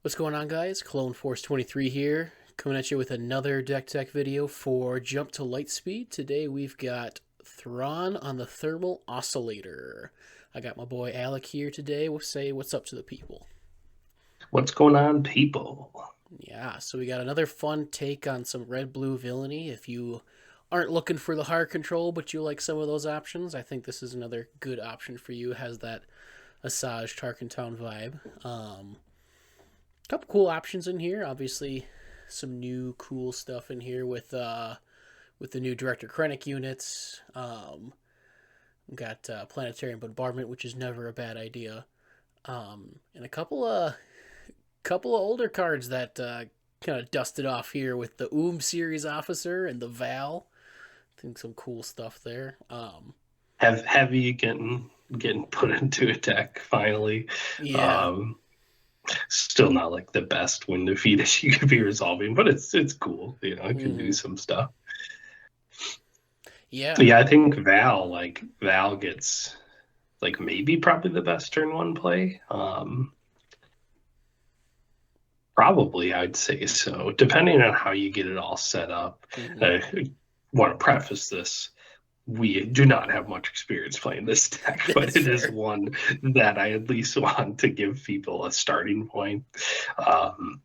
What's going on, guys? Clone Force 23 here, coming at you with another deck tech video for Jump to Lightspeed. Today we've got Thrawn on the Thermal Oscillator. I got my boy Alec here today. We'll say what's up to the people. What's going on, people? Yeah, so we got another fun take on some red-blue villainy. If you aren't looking for the hard control, but you like some of those options, I think this is another good option for you. It has that Asajj Tarkentown vibe. Couple cool options in here. Obviously, some new cool stuff in here with the new Director Krennic units. Got Planetary Bombardment, which is never a bad idea. And a couple of older cards that kind of dusted off here with the series officer and the Val. I think some cool stuff there. Have heavy getting put into a deck finally. Yeah. Um, Still not like the best win defeat issue you could be resolving, but it's cool. It can do Mm-hmm. some stuff. Yeah. Yeah, I think Val gets like maybe probably the best turn one play. Probably I'd say so, depending on how you get it all set up. Mm-hmm. I want to preface this. We do not have much experience playing this deck, but That's it is fair. one that I at least want to give people a starting point. Um,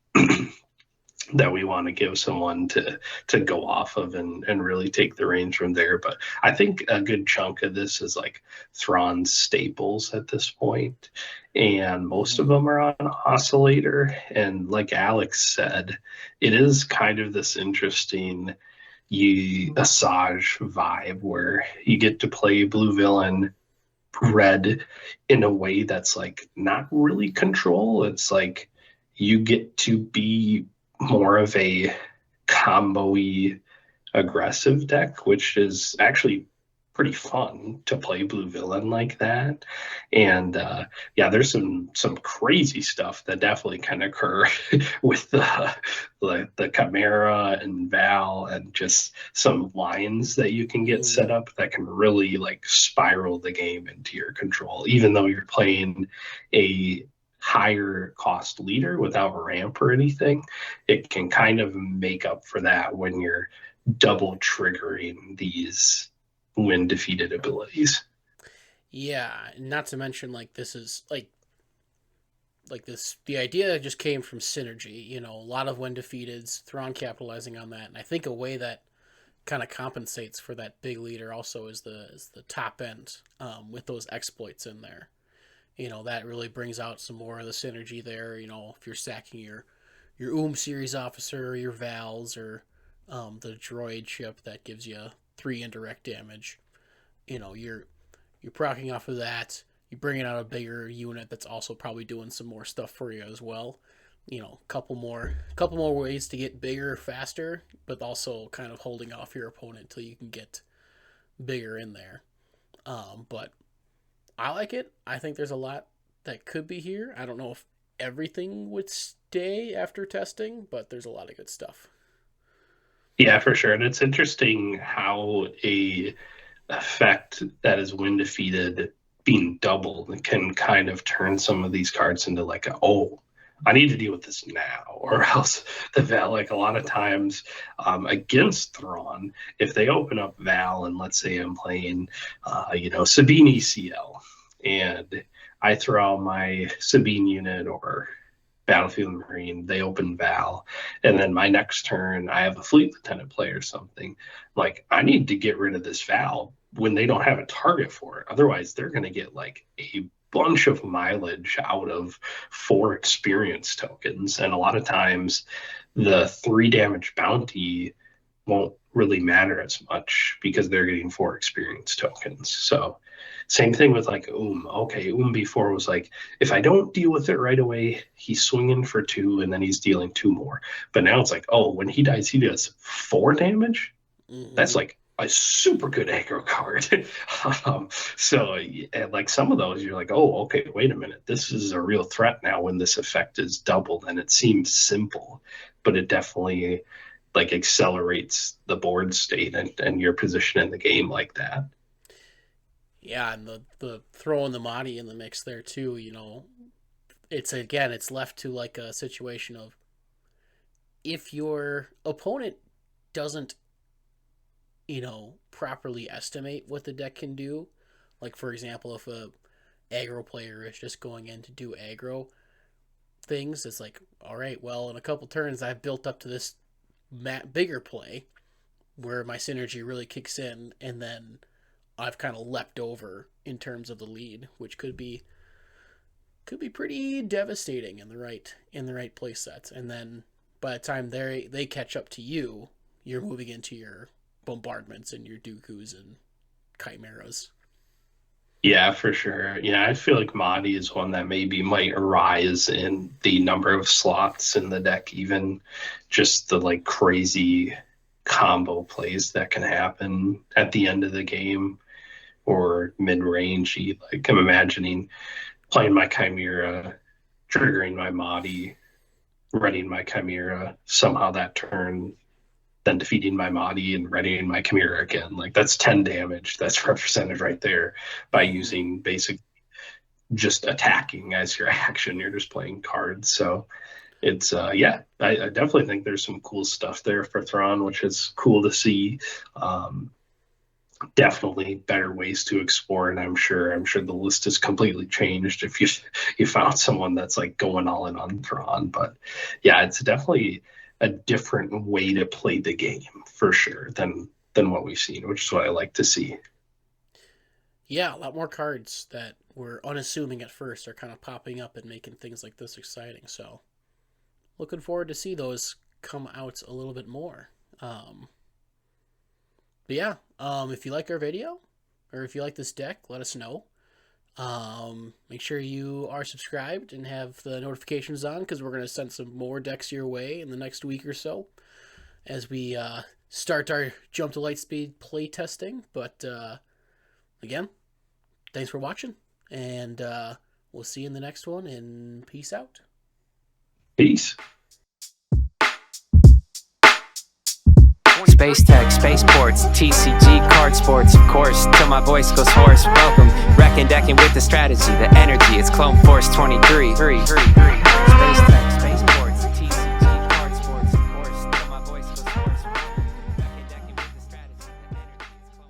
that we want to give someone to go off of and really take the reins from there. But I think a good chunk of this is like Thrawn's staples at this point, and most of Mm-hmm. them are on Oscillator. And like Alex said, it is kind of this interesting Asajj vibe where you get to play blue villain red in a way that's like not really control. It's like you get to be more of a combo-y aggressive deck, which is actually pretty fun to play blue villain like that. And yeah, there's some crazy stuff that definitely can occur with the Chimera and Val, and just some lines that you can get set Mm-hmm. up that can really like spiral the game into your control, even though you're playing a higher cost leader without ramp or anything. It can kind of make up for that when you're double triggering these when defeated abilities. Yeah, not to mention like this is like this the idea just came from synergy. A lot of when defeateds, Thrawn capitalizing on that, and I think a way that kind of compensates for that big leader also is the top end with those exploits in there. That really brings out some more of the synergy there. If you're sacking your series officer or your Vals or the droid ship that gives you 3 indirect damage, you're proccing off of that. You're bringing out a bigger unit that's also probably doing some more stuff for you as well. Couple more ways to get bigger faster, but also kind of holding off your opponent until you can get bigger in there. But I like it. I think there's a lot that could be here. I don't know if everything would stay after testing, but there's a lot of good stuff. Yeah, for sure. And it's interesting how a effect that is when defeated being doubled can kind of turn some of these cards into like oh, I need to deal with this now, or Mm-hmm. else the Val, like a lot of times against Thrawn, if they open up Val and let's say I'm playing, Sabine ECL, and I throw out my Sabine unit or Battlefield Marine, they open Val, and then my next turn I have a Fleet Lieutenant play or something. Like I need to get rid of this Val when they don't have a target for it. Otherwise, they're going to get like a bunch of mileage out of 4 experience tokens, and a lot of times the 3 damage bounty won't really matter as much because they're getting 4 experience tokens. So same thing with like Okay, before was like, if I don't deal with it right away, he's swinging for 2 and then he's dealing 2 more. But now it's like, oh, when he dies, he does 4 damage. That's Mm-hmm. like a super good aggro card. um, so, and like some of those, you're like, oh, okay, wait a minute. This is a real threat now when this effect is doubled. And it seems simple, but it definitely like accelerates the board state and your position in the game like that. Yeah, and the throwing the Mahdi in the mix there too. it's left to like a situation of, if your opponent doesn't, properly estimate what the deck can do, like for example, if a aggro player is just going in to do aggro things, it's like, all right, well, in a couple turns I've built up to this bigger play where my synergy really kicks in, and then I've kind of leapt over in terms of the lead, which could be pretty devastating in the right play sets. And then by the time they catch up to you, you're moving into your bombardments and your Dooku's and chimeras. Yeah, for sure. Yeah, I feel like Mahdi is one that maybe might rise in the number of slots in the deck, even just the like crazy combo plays that can happen at the end of the game or mid-range. Like I'm imagining playing my Chimera, triggering my Mahdi, readying my Chimera, somehow that turn, then defeating my Mahdi and readying my Chimera again. Like that's 10 damage that's represented right there by using basic just attacking as your action. You're just playing cards. So it's I definitely think there's some cool stuff there for Thrawn, which is cool to see. Definitely better ways to explore, and I'm sure the list is completely changed if you found someone that's like going all in on Thrawn. But yeah, it's definitely a different way to play the game for sure than what we've seen, which is what I like to see. Yeah, a lot more cards that were unassuming at first are kind of popping up and making things like this exciting. So looking forward to see those come out a little bit more. But yeah, if you like our video, or if you like this deck, let us know. Make sure you are subscribed and have the notifications on, because we're going to send some more decks your way in the next week or so as we start our Jump to Lightspeed play testing. But again, thanks for watching, and we'll see you in the next one, and peace out. Peace. Space tech, spaceports, TCG, card sports, of course, till my voice goes hoarse. Welcome, wrecking, decking with the strategy, the energy, it's Clone Force 23.